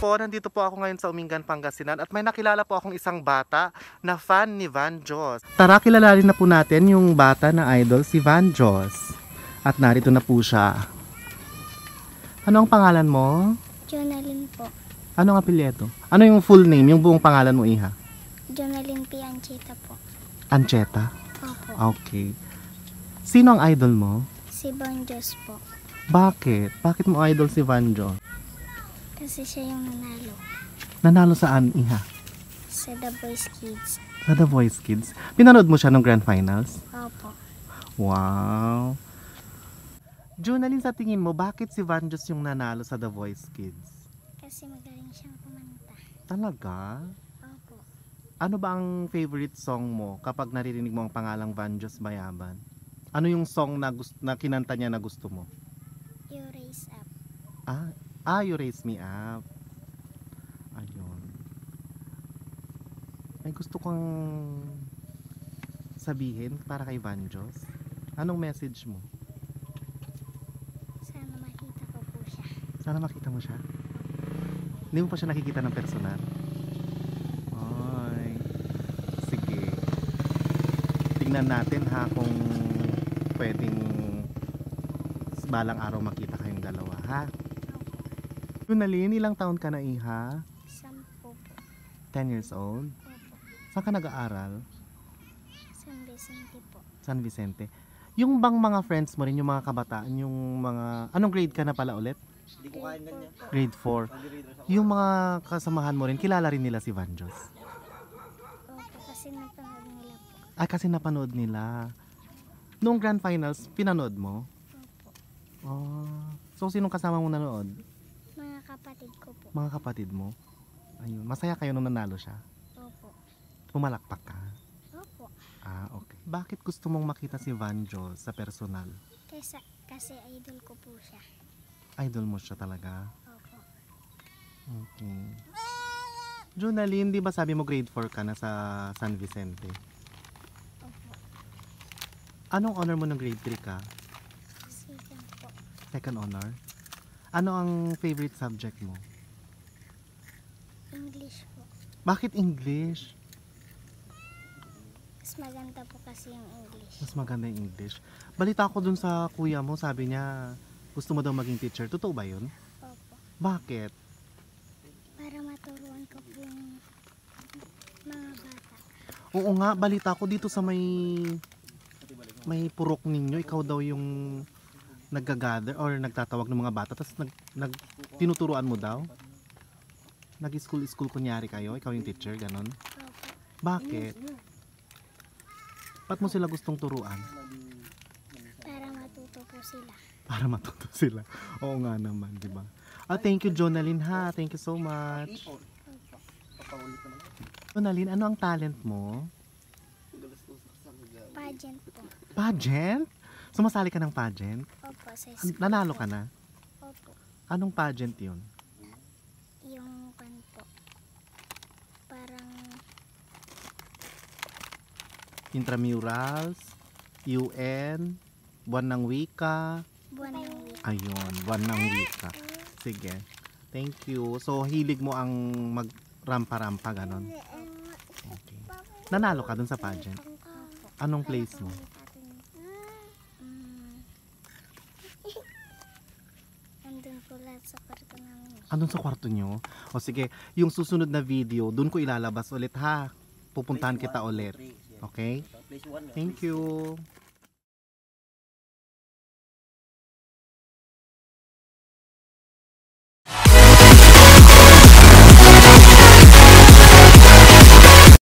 po, nandito po ako ngayon sa Umingan, Pangasinan at may nakilala po akong isang bata na fan ni Van Jos. Tara, kilalanin na po natin yung bata na idol, si Van Jos. At narito na po siya. Ano ang pangalan mo? Jonalyn po. Ano ang apelyido? Ano yung full name, yung buong pangalan mo, Iha? Jonalyn P. Anchita po. Ancheta? Opo. Okay. Sino ang idol mo? Si Van Jos po. Bakit? Bakit mo idol si Van Jos? Kasi siya yung nanalo Nanalo saan, Iha? sa The Voice Kids. Sa The Voice Kids. Pinanood mo siya nung Grand Finals? Opo. Wow! Jonalyn, sa tingin mo, bakit si Van Jos yung nanalo sa The Voice Kids? Kasi magaling siyang kumanta. Talaga? Opo. Ano ba ang favorite song mo kapag naririnig mo ang pangalang Van Jos Bayaban? Ano yung song na kinanta niya na gusto mo? You Raise Up. You Raise Me Up. Ayun. May gusto kong sabihin para kay Van Jos. Anong message mo? Sana makita ko po siya. Sana makita mo siya. Hindi mo pa siya nakikita ng personal? Ay, sige. Tingnan natin ha kung pwedeng balang araw makita kayong dalawa ha. Jonalyn, ilang taon ka na, Iha? 10 po. 10 years old? Opo. Saan ka nag-aaral? San Vicente po. San Vicente. Yung bang mga friends mo rin, yung mga kabataan, yung mga... Anong grade ka na pala ulit? Grade 4 po. Grade 4. Yung mga kasamahan mo rin, kilala rin nila si Van Jos? Opo, kasi napanood nila po. Ay, kasi napanood nila. Noong Grand Finals, pinanood mo? Opo. Oh. So, sinong kasama mo nanood? Mga kapatid ko po. Mga kapatid mo? Ayun. Masaya kayo nung nanalo siya? Opo. Pumalakpak ka? Opo. Okay. Bakit gusto mong makita si Van Jos sa personal? Kasi idol ko po siya. Idol mo siya talaga? Opo. Okay. Jonalyn, di ba sabi mo grade 4 ka na sa San Vicente? Opo. Anong honor mo ng grade 3 ka? Second po. Second honor? Ano ang favorite subject mo? English po. Bakit English? Mas maganda po kasi yung English. Mas maganda yung English. Balita ko dun sa kuya mo, sabi niya gusto mo daw maging teacher. Totoo ba yun? Opo. Bakit? Para maturuan ko po yung mga bata. Oo nga, balita ko dito sa may purok ninyo, ikaw daw yung nagga-gather or nagtatawag ng mga bata tapos tinuturuan mo daw? Nag-school kunyari kayo, ikaw yung teacher, ganon? Opo. Bakit? Ba't mo sila gustong turuan? Para matuto po sila. Para matuto sila. Oo nga naman, di ba? Thank you, Jonalyn ha. Thank you so much. Opo. Jonalyn, ano ang talent mo? Pageant po. Pageant? Sumasali ka ng pageant? Opo, sa school Nanalo po. ka na? Opo. Anong pageant yun? Yung kan po. Parang Intramurals, UN, Buwan ng Wika. buwan ng week. Ayun, Buwan ng Wika. Sige. Thank you. So, hilig mo ang mag-rampa-rampa, ganon? Okay. Nanalo ka dun sa pageant? Opo. Anong place mo? Andun po lahat sa kwarto namin. Andun sa kwarto nyo? O sige, yung susunod na video, dun ko ilalabas ulit ha. Pupuntahan kita ulit. Okay? Thank you.